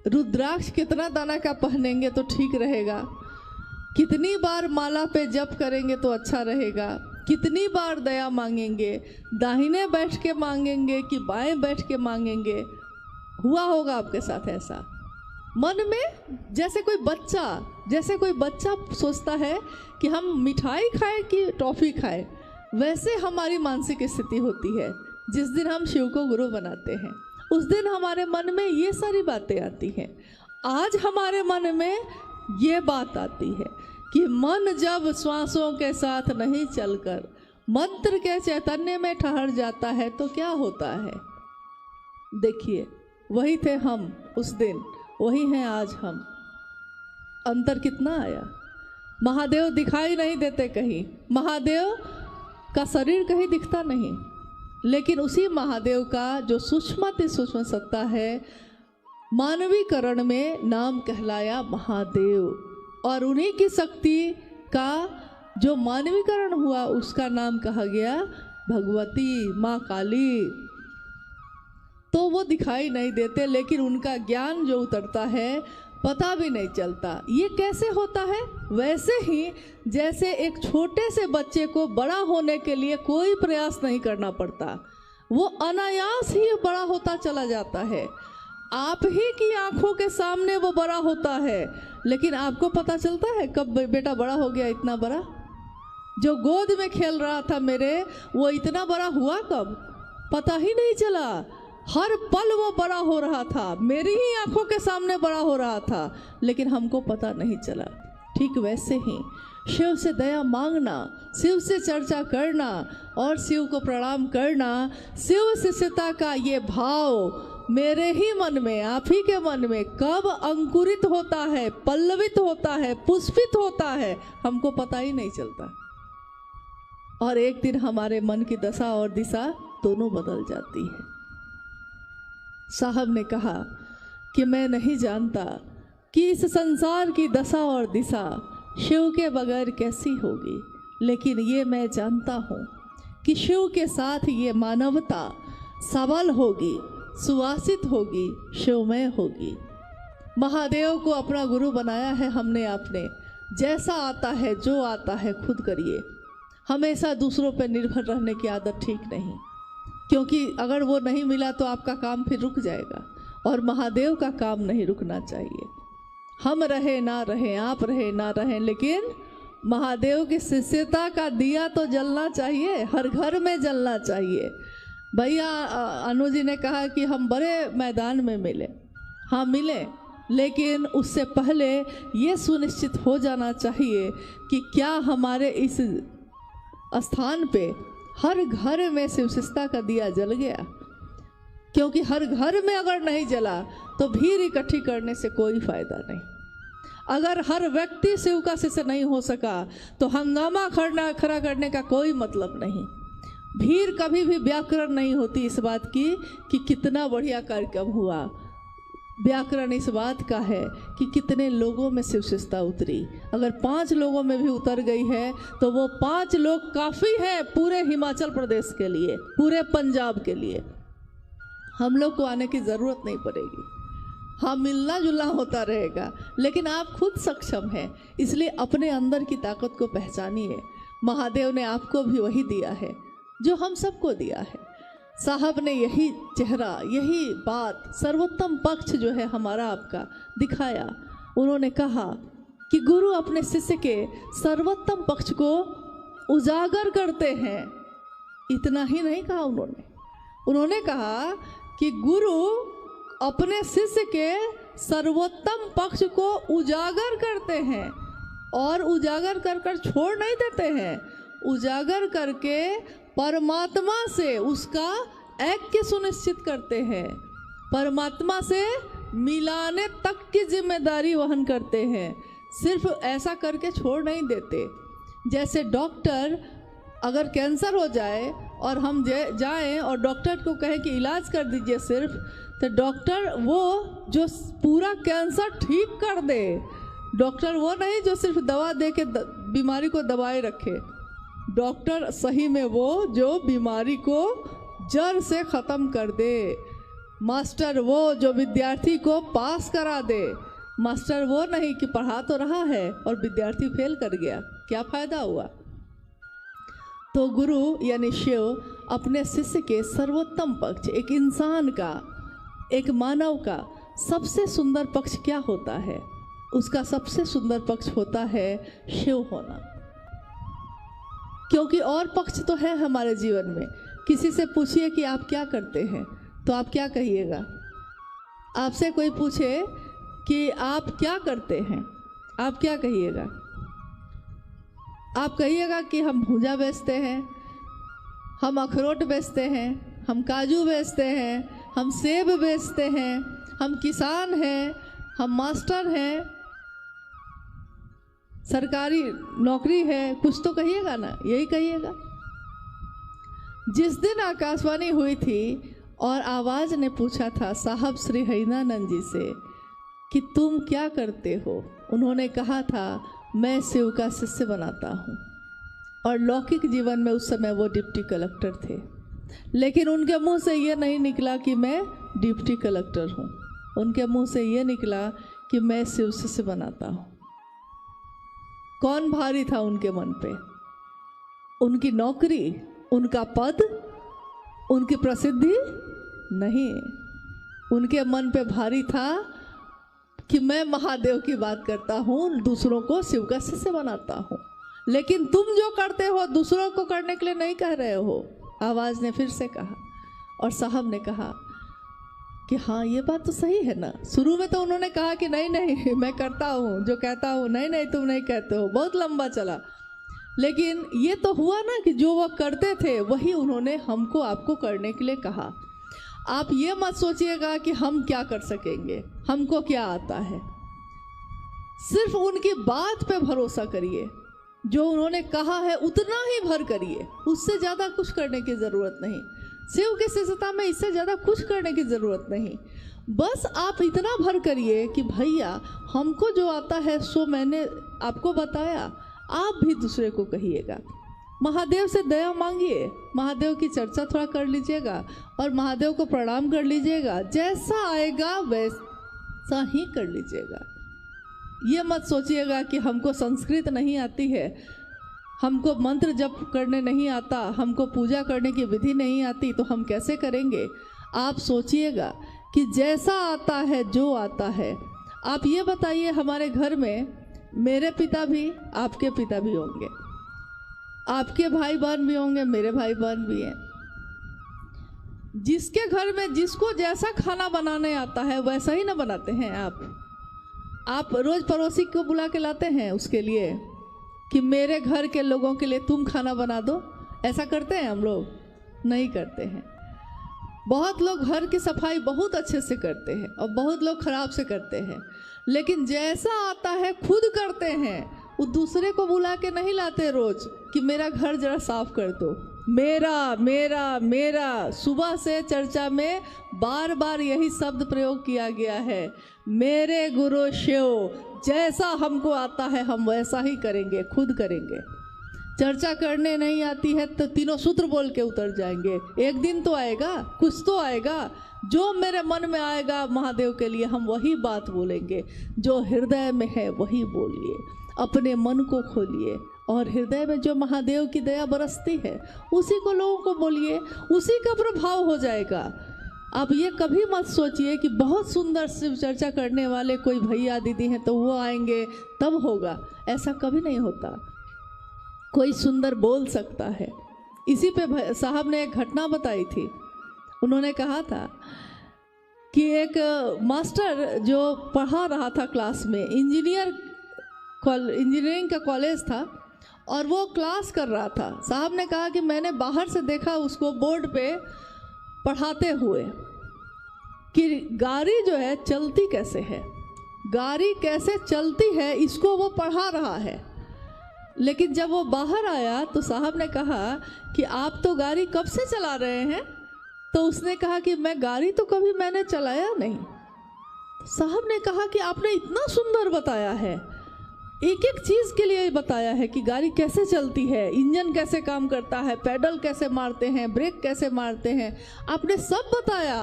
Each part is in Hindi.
रुद्राक्ष कितना दाना का पहनेंगे तो ठीक रहेगा, कितनी बार माला पे जप करेंगे तो अच्छा रहेगा, कितनी बार दया मांगेंगे, दाहिने बैठ के मांगेंगे कि बाएं बैठ के मांगेंगे। हुआ होगा आपके साथ ऐसा मन में, जैसे कोई बच्चा सोचता है कि हम मिठाई खाएं कि टॉफ़ी खाएं, वैसे हमारी मानसिक स्थिति होती है। जिस दिन हम शिव को गुरु बनाते हैं उस दिन हमारे मन में ये सारी बातें आती हैं। आज हमारे मन में ये बात आती है कि मन जब श्वासों के साथ नहीं चलकर मंत्र के चैतन्य में ठहर जाता है तो क्या होता है। देखिए, वही थे हम उस दिन, वही हैं आज हम। अंतर कितना आया। महादेव दिखाई नहीं देते कहीं, महादेव का शरीर कहीं दिखता नहीं, लेकिन उसी महादेव का जो सूक्ष्म सत्ता है, मानवीकरण में नाम कहलाया महादेव, और उन्हीं की शक्ति का जो मानवीकरण हुआ उसका नाम कहा गया भगवती माँ काली। तो वो दिखाई नहीं देते, लेकिन उनका ज्ञान जो उतरता है पता भी नहीं चलता। ये कैसे होता है? वैसे ही जैसे एक छोटे से बच्चे को बड़ा होने के लिए कोई प्रयास नहीं करना पड़ता, वो अनायास ही बड़ा होता चला जाता है। आप ही की आंखों के सामने वो बड़ा होता है, लेकिन आपको पता चलता है कब बेटा बड़ा हो गया इतना बड़ा? जो गोद में खेल रहा था मेरे, वो इतना बड़ा हुआ कब? पता ही नहीं चला। हर पल वो बड़ा हो रहा था, मेरी ही आंखों के सामने बड़ा हो रहा था, लेकिन हमको पता नहीं चला। ठीक वैसे ही शिव से दया मांगना, शिव से चर्चा करना और शिव को प्रणाम करना, शिव शिष्यता का ये भाव मेरे ही मन में, आप ही के मन में कब अंकुरित होता है, पल्लवित होता है, पुष्पित होता है, हमको पता ही नहीं चलता। और एक दिन हमारे मन की दशा और दिशा दोनों बदल जाती है। साहब ने कहा कि मैं नहीं जानता कि इस संसार की दशा और दिशा शिव के बगैर कैसी होगी, लेकिन ये मैं जानता हूँ कि शिव के साथ ये मानवता सबल होगी, सुवासित होगी, शिवमय होगी। महादेव को अपना गुरु बनाया है हमने आपने। जैसा आता है, जो आता है खुद करिए। हमेशा दूसरों पर निर्भर रहने की आदत ठीक नहीं, क्योंकि अगर वो नहीं मिला तो आपका काम फिर रुक जाएगा, और महादेव का काम नहीं रुकना चाहिए। हम रहे ना रहे, आप रहे ना रहे, लेकिन महादेव की शिष्यता का दिया तो जलना चाहिए, हर घर में जलना चाहिए। भैया अनु जी ने कहा कि हम बड़े मैदान में मिले, हाँ मिले, लेकिन उससे पहले ये सुनिश्चित हो जाना चाहिए कि क्या हमारे इस स्थान पे हर घर में शिवशिष्टता का दिया जल गया। क्योंकि हर घर में अगर नहीं जला तो भीड़ इकट्ठी करने से कोई फायदा नहीं। अगर हर व्यक्ति शिव का शिष्य नहीं हो सका तो हंगामा खड़ा करने का कोई मतलब नहीं। भीड़ कभी भी व्याकरण नहीं होती इस बात की कि कितना बढ़िया कार्यक्रम हुआ। व्याकरण इस बात का है कि कितने लोगों में शिवशिष्टता उतरी। अगर 5 लोगों में भी उतर गई है तो वो 5 लोग काफ़ी है पूरे हिमाचल प्रदेश के लिए, पूरे पंजाब के लिए। हम लोग को आने की ज़रूरत नहीं पड़ेगी, हाँ मिलना जुलना होता रहेगा, लेकिन आप खुद सक्षम हैं, इसलिए अपने अंदर की ताकत को पहचानिए। महादेव ने आपको भी वही दिया है जो हम सबको दिया है। साहब ने यही चेहरा, यही बात, सर्वोत्तम पक्ष जो है हमारा आपका दिखाया। उन्होंने कहा कि गुरु अपने शिष्य के सर्वोत्तम पक्ष को उजागर करते हैं। इतना ही नहीं कहा उन्होंने कहा कि गुरु अपने शिष्य के सर्वोत्तम पक्ष को उजागर करते हैं, और उजागर कर छोड़ नहीं देते हैं। उजागर करके परमात्मा से उसका ऐक्य सुनिश्चित करते हैं, परमात्मा से मिलाने तक की जिम्मेदारी वहन करते हैं। सिर्फ ऐसा करके छोड़ नहीं देते। जैसे डॉक्टर अगर कैंसर हो जाए और हम जाएं और डॉक्टर को कहें कि इलाज कर दीजिए सिर्फ, तो डॉक्टर वो जो पूरा कैंसर ठीक कर दे, डॉक्टर वो नहीं जो सिर्फ दवा दे के बीमारी को दबाए रखे। डॉक्टर सही में वो जो बीमारी को जड़ से ख़त्म कर दे। मास्टर वो जो विद्यार्थी को पास करा दे, मास्टर वो नहीं कि पढ़ा तो रहा है और विद्यार्थी फेल कर गया, क्या फायदा हुआ। तो गुरु यानी शिव अपने शिष्य के सर्वोत्तम पक्ष, एक इंसान का, एक मानव का सबसे सुंदर पक्ष क्या होता है, उसका सबसे सुंदर पक्ष होता है शिव होना। क्योंकि और पक्ष तो है हमारे जीवन में। किसी से पूछिए कि आप क्या करते हैं तो आप क्या कहिएगा। आपसे कोई पूछे कि आप क्या करते हैं, आप क्या कहिएगा। आप कहिएगा कि हम भुजा बेचते हैं, हम अखरोट बेचते हैं, हम काजू बेचते हैं, हम सेब बेचते हैं, हम किसान हैं, हम मास्टर हैं, सरकारी नौकरी है, कुछ तो कहिएगा ना, यही कहिएगा। जिस दिन आकाशवाणी हुई थी और आवाज़ ने पूछा था साहब श्री हरिनानंद जी से कि तुम क्या करते हो, उन्होंने कहा था मैं शिव का शिष्य बनाता हूँ। और लौकिक जीवन में उस समय वो डिप्टी कलेक्टर थे, लेकिन उनके मुंह से ये नहीं निकला कि मैं डिप्टी कलेक्टर हूँ, उनके मुंह से ये निकला कि मैं शिव शिष्य बनाता हूँ। कौन भारी था उनके मन पे? उनकी नौकरी, उनका पद, उनकी प्रसिद्धि नहीं, उनके मन पे भारी था कि मैं महादेव की बात करता हूँ, दूसरों को शिव का शिष्य बनाता हूँ। लेकिन तुम जो करते हो दूसरों को करने के लिए नहीं कह रहे हो, आवाज़ ने फिर से कहा। और साहब ने कहा कि हाँ ये बात तो सही है ना। शुरू में तो उन्होंने कहा कि नहीं नहीं मैं करता हूँ जो कहता हूँ, नहीं नहीं तुम नहीं कहते हो, बहुत लंबा चला। लेकिन ये तो हुआ ना कि जो वो करते थे वही उन्होंने हमको आपको करने के लिए कहा। आप ये मत सोचिएगा कि हम क्या कर सकेंगे, हमको क्या आता है। सिर्फ उनकी बात पे भरोसा करिए, जो उन्होंने कहा है उतना ही भर करिए, उससे ज़्यादा कुछ करने की ज़रूरत नहीं। शिव की शिष्यता में इससे ज़्यादा कुछ करने की ज़रूरत नहीं। बस आप इतना भर करिए कि भैया हमको जो आता है सो मैंने आपको बताया, आप भी दूसरे को कहिएगा। महादेव से दया मांगिए, महादेव की चर्चा थोड़ा कर लीजिएगा और महादेव को प्रणाम कर लीजिएगा, जैसा आएगा वैसा ही कर लीजिएगा। ये मत सोचिएगा कि हमको संस्कृत नहीं आती है, हमको मंत्र जप करने नहीं आता, हमको पूजा करने की विधि नहीं आती, तो हम कैसे करेंगे। आप सोचिएगा कि जैसा आता है, जो आता है। आप ये बताइए, हमारे घर में मेरे पिता भी, आपके पिता भी होंगे, आपके भाई बहन भी होंगे, मेरे भाई बहन भी हैं। जिसके घर में जिसको जैसा खाना बनाने आता है वैसा ही ना बनाते हैं। आप रोज पड़ोसी को बुला के लाते हैं उसके लिए कि मेरे घर के लोगों के लिए तुम खाना बना दो, ऐसा करते हैं हम लोग? नहीं करते हैं। बहुत लोग घर की सफाई बहुत अच्छे से करते हैं और बहुत लोग खराब से करते हैं, लेकिन जैसा आता है खुद करते हैं। वो दूसरे को बुला के नहीं लाते रोज कि मेरा घर जरा साफ कर दो। मेरा मेरा मेरा, सुबह से चर्चा में बार बार यही शब्द प्रयोग किया गया है। मेरे गुरु शिव, जैसा हमको आता है हम वैसा ही करेंगे, खुद करेंगे। चर्चा करने नहीं आती है तो तीनों सूत्र बोल के उतर जाएंगे। एक दिन तो आएगा, कुछ तो आएगा, जो मेरे मन में आएगा महादेव के लिए हम वही बात बोलेंगे। जो हृदय में है वही बोलिए, अपने मन को खोलिए और हृदय में जो महादेव की दया बरसती है उसी को लोगों को बोलिए, उसी का प्रभाव हो जाएगा। आप ये कभी मत सोचिए कि बहुत सुंदर शिव चर्चा करने वाले कोई भैया दीदी हैं तो वो आएंगे तब होगा, ऐसा कभी नहीं होता। कोई सुंदर बोल सकता है। इसी पे साहब ने एक घटना बताई थी। उन्होंने कहा था कि एक मास्टर जो पढ़ा रहा था क्लास में, इंजीनियरिंग का कॉलेज था और वो क्लास कर रहा था। साहब ने कहा कि मैंने बाहर से देखा उसको बोर्ड पे पढ़ाते हुए कि गाड़ी जो है चलती कैसे है, गाड़ी कैसे चलती है, इसको वो पढ़ा रहा है। लेकिन जब वो बाहर आया तो साहब ने कहा कि आप तो गाड़ी कब से चला रहे हैं? तो उसने कहा कि मैं गाड़ी तो कभी मैंने चलाया नहीं। साहब ने कहा कि आपने इतना सुंदर बताया है, एक एक चीज़ के लिए बताया है कि गाड़ी कैसे चलती है, इंजन कैसे काम करता है, पैडल कैसे मारते हैं, ब्रेक कैसे मारते हैं, आपने सब बताया।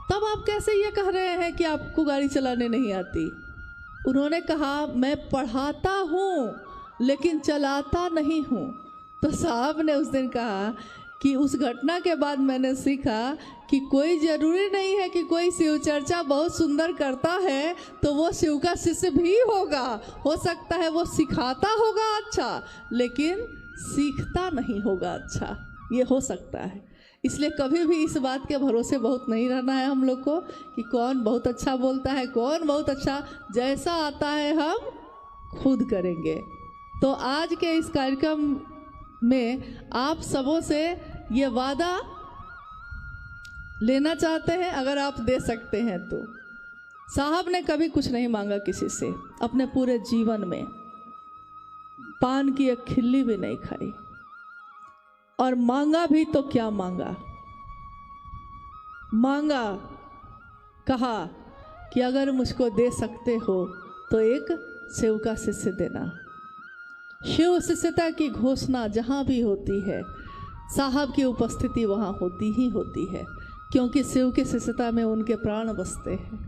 तब आप कैसे ये कह रहे हैं कि आपको गाड़ी चलाने नहीं आती? उन्होंने कहा मैं पढ़ाता हूँ लेकिन चलाता नहीं हूँ। तो साहब ने उस दिन कहा कि उस घटना के बाद मैंने सीखा कि कोई ज़रूरी नहीं है कि कोई शिव चर्चा बहुत सुंदर करता है तो वो शिव का शिष्य भी होगा। हो सकता है वो सिखाता होगा अच्छा, लेकिन सीखता नहीं होगा अच्छा, ये हो सकता है। इसलिए कभी भी इस बात के भरोसे बहुत नहीं रहना है हम लोग को कि कौन बहुत अच्छा बोलता है, कौन बहुत अच्छा, जैसा आता है हम खुद करेंगे। तो आज के इस कार्यक्रम में आप सबों से ये वादा लेना चाहते हैं, अगर आप दे सकते हैं तो। साहब ने कभी कुछ नहीं मांगा किसी से, अपने पूरे जीवन में पान की एक खिल्ली भी नहीं खाई, और मांगा भी तो क्या मांगा, मांगा कहा कि अगर मुझको दे सकते हो तो एक शिव का शिष्य देना। शिव शिष्यता की घोषणा जहाँ भी होती है साहब की उपस्थिति वहाँ होती ही होती है, क्योंकि शिव के शिष्यता में उनके प्राण बसते हैं।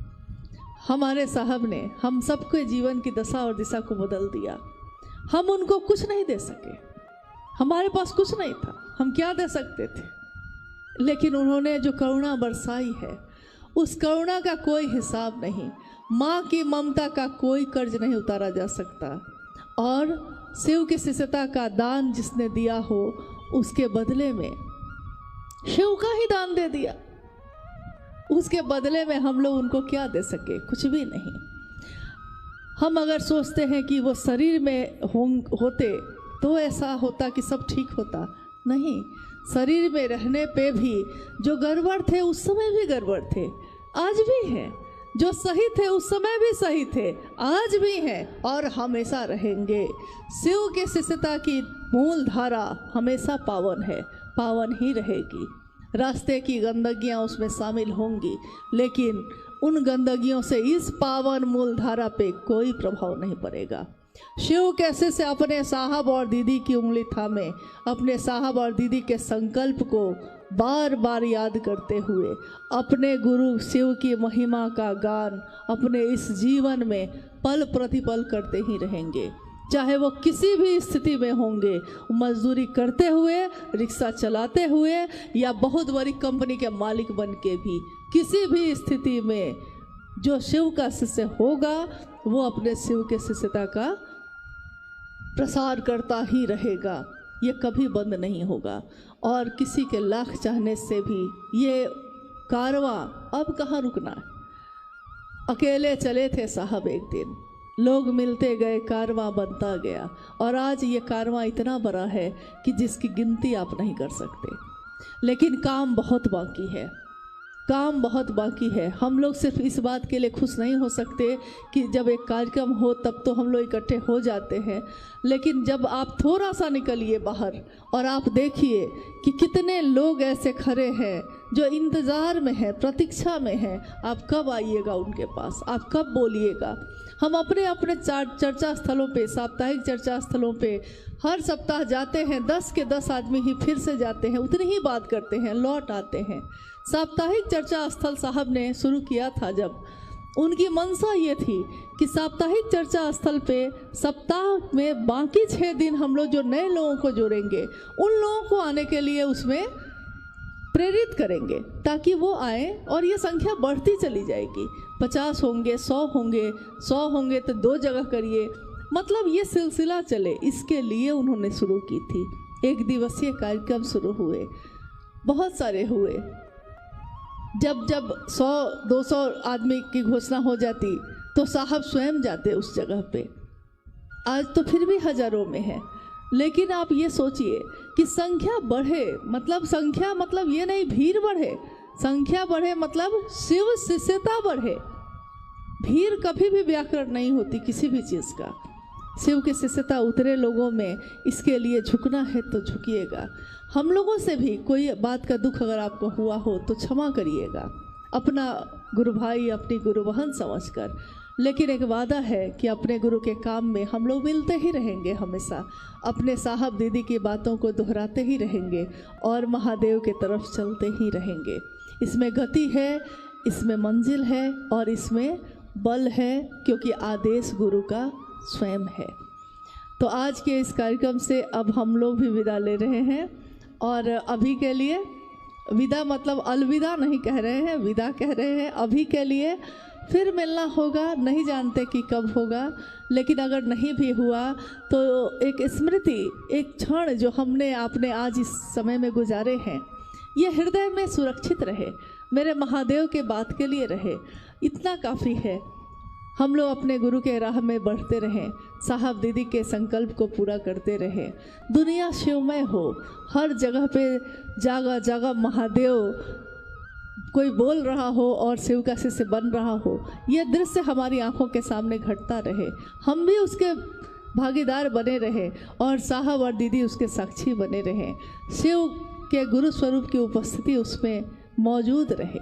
हमारे साहब ने हम सबके जीवन की दशा और दिशा को बदल दिया। हम उनको कुछ नहीं दे सके, हमारे पास कुछ नहीं था, हम क्या दे सकते थे, लेकिन उन्होंने जो करुणा बरसाई है उस करुणा का कोई हिसाब नहीं। माँ की ममता का कोई कर्ज नहीं उतारा जा सकता, और शिव की शिष्यता का दान जिसने दिया हो उसके बदले में शिव का ही दान दे दिया। उसके बदले में हम लोग उनको क्या दे सके? कुछ भी नहीं। हम अगर सोचते हैं कि वो शरीर में होते तो ऐसा होता कि सब ठीक होता, नहीं। शरीर में रहने पे भी जो गड़बड़ थे उस समय भी गड़बड़ थे, आज भी हैं। जो सही थे उस समय भी सही थे, आज भी हैं और हमेशा रहेंगे। शिव के शिष्यता की मूल धारा हमेशा पावन है, पावन ही रहेगी। रास्ते की गंदगियां उसमें शामिल होंगी, लेकिन उन गंदगियों से इस पावन मूल धारा पे कोई प्रभाव नहीं पड़ेगा। शिव कैसे से अपने साहब और दीदी की उंगली थामे, अपने साहब और दीदी के संकल्प को बार बार याद करते हुए अपने गुरु शिव की महिमा का गान अपने इस जीवन में पल प्रतिपल करते ही रहेंगे। चाहे वो किसी भी स्थिति में होंगे, मजदूरी करते हुए, रिक्शा चलाते हुए, या बहुत बड़ी कंपनी के मालिक बन के भी, किसी भी स्थिति में जो शिव का शिष्य होगा वो अपने शिव के शिष्यता का प्रसार करता ही रहेगा। ये कभी बंद नहीं होगा, और किसी के लाख चाहने से भी ये कारवां अब कहाँ रुकना है। अकेले चले थे साहब, एक दिन लोग मिलते गए, कारवां बनता गया, और आज ये कारवां इतना बड़ा है कि जिसकी गिनती आप नहीं कर सकते। लेकिन काम बहुत बाकी है, काम बहुत बाकी है। हम लोग सिर्फ इस बात के लिए खुश नहीं हो सकते कि जब एक कार्यक्रम हो तब तो हम लोग इकट्ठे हो जाते हैं, लेकिन जब आप थोड़ा सा निकलिए बाहर और आप देखिए कि कितने लोग ऐसे खड़े हैं जो इंतज़ार में हैं, प्रतीक्षा में हैं, आप कब आइएगा उनके पास, आप कब बोलिएगा। हम अपने अपने चर्चा स्थलों पे, साप्ताहिक चर्चा स्थलों पे हर सप्ताह जाते हैं, 10 के 10 आदमी ही फिर से जाते हैं, उतनी ही बात करते हैं, लौट आते हैं। साप्ताहिक चर्चा स्थल साहब ने शुरू किया था जब, उनकी मंशा ये थी कि साप्ताहिक चर्चा स्थल पे सप्ताह में बाकी 6 दिन हम लोग जो नए लोगों को जोड़ेंगे, उन लोगों को आने के लिए उसमें प्रेरित करेंगे ताकि वो आए, और ये संख्या बढ़ती चली जाएगी। 50 होंगे, 100 होंगे, 100 होंगे तो 2 जगह करिए, मतलब ये सिलसिला चले, इसके लिए उन्होंने शुरू की थी। 1 दिवसीय कार्यक्रम शुरू हुए, बहुत सारे हुए। जब 100-200 आदमी की घोषणा हो जाती तो साहब स्वयं जाते उस जगह पे। आज तो फिर भी हजारों में है, लेकिन आप ये सोचिए कि संख्या बढ़े, मतलब संख्या मतलब ये नहीं भीड़ बढ़े, संख्या बढ़े मतलब शिव शिष्यता बढ़े। भीड़ कभी भी व्याकरण नहीं होती किसी भी चीज़ का। शिव की शिष्यता उतरे लोगों में, इसके लिए झुकना है तो झुकिएगा। हम लोगों से भी कोई बात का दुख अगर आपको हुआ हो तो क्षमा करिएगा, अपना गुरु भाई, अपनी गुरु बहन समझकर। लेकिन एक वादा है कि अपने गुरु के काम में हम लोग मिलते ही रहेंगे, हमेशा अपने साहब दीदी की बातों को दोहराते ही रहेंगे और महादेव के तरफ चलते ही रहेंगे। इसमें गति है, इसमें मंजिल है और इसमें बल है, क्योंकि आदेश गुरु का स्वयं है। तो आज के इस कार्यक्रम से अब हम लोग भी विदा ले रहे हैं, और अभी के लिए विदा मतलब अलविदा नहीं कह रहे हैं, विदा कह रहे हैं। अभी के लिए फिर मिलना होगा, नहीं जानते कि कब होगा, लेकिन अगर नहीं भी हुआ तो एक स्मृति, एक क्षण जो हमने आपने आज इस समय में गुजारे हैं, ये हृदय में सुरक्षित रहे, मेरे महादेव के बात के लिए रहे, इतना काफ़ी है। हम लोग अपने गुरु के राह में बढ़ते रहें, साहब दीदी के संकल्प को पूरा करते रहें। दुनिया शिवमय हो, हर जगह पे जगह जगह महादेव कोई बोल रहा हो और शिव का शिष्य बन रहा हो, यह दृश्य हमारी आंखों के सामने घटता रहे, हम भी उसके भागीदार बने रहें और साहब और दीदी उसके साक्षी बने रहें। शिव के गुरु स्वरूप की उपस्थिति उसमें मौजूद रहे।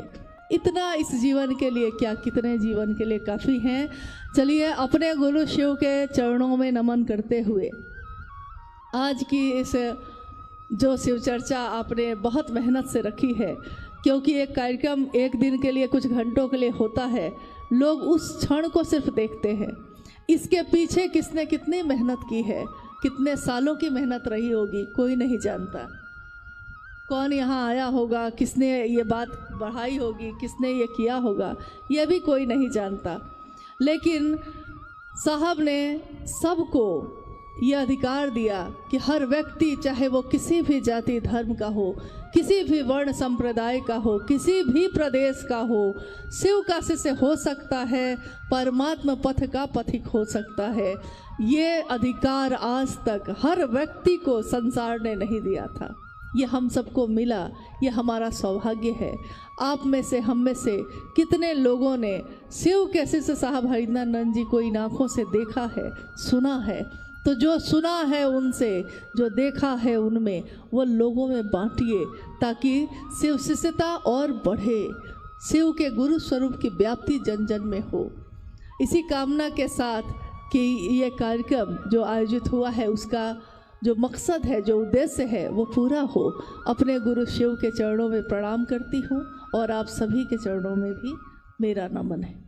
इतना इस जीवन के लिए क्या, कितने जीवन के लिए काफ़ी हैं। चलिए अपने गुरु शिव के चरणों में नमन करते हुए आज की इस जो शिव चर्चा आपने बहुत मेहनत से रखी है, क्योंकि एक कार्यक्रम एक दिन के लिए कुछ घंटों के लिए होता है, लोग उस क्षण को सिर्फ देखते हैं, इसके पीछे किसने कितनी मेहनत की है, कितने सालों की मेहनत रही होगी, कोई नहीं जानता। कौन यहाँ आया होगा, किसने ये बात बढ़ाई होगी, किसने ये किया होगा, ये भी कोई नहीं जानता। लेकिन साहब ने सबको ये अधिकार दिया कि हर व्यक्ति, चाहे वो किसी भी जाति धर्म का हो, किसी भी वर्ण संप्रदाय का हो, किसी भी प्रदेश का हो, शिव का शिष्य हो सकता है, परमात्मा पथ का पथिक हो सकता है। ये अधिकार आज तक हर व्यक्ति को संसार ने नहीं दिया था, ये हम सबको मिला, ये हमारा सौभाग्य है। आप में से, हम में से कितने लोगों ने शिव के शिष्य साहब हरिंदरानंद जी को इन आँखों से देखा है, सुना है। तो जो सुना है उनसे, जो देखा है उनमें, वो लोगों में बांटिए, ताकि शिव शिष्यता और बढ़े, शिव के गुरु स्वरूप की व्याप्ति जन जन में हो। इसी कामना के साथ कि ये कार्यक्रम जो आयोजित हुआ है, उसका जो मकसद है, जो उद्देश्य है, वो पूरा हो। अपने गुरु शिव के चरणों में प्रणाम करती हूँ और आप सभी के चरणों में भी मेरा नमन है।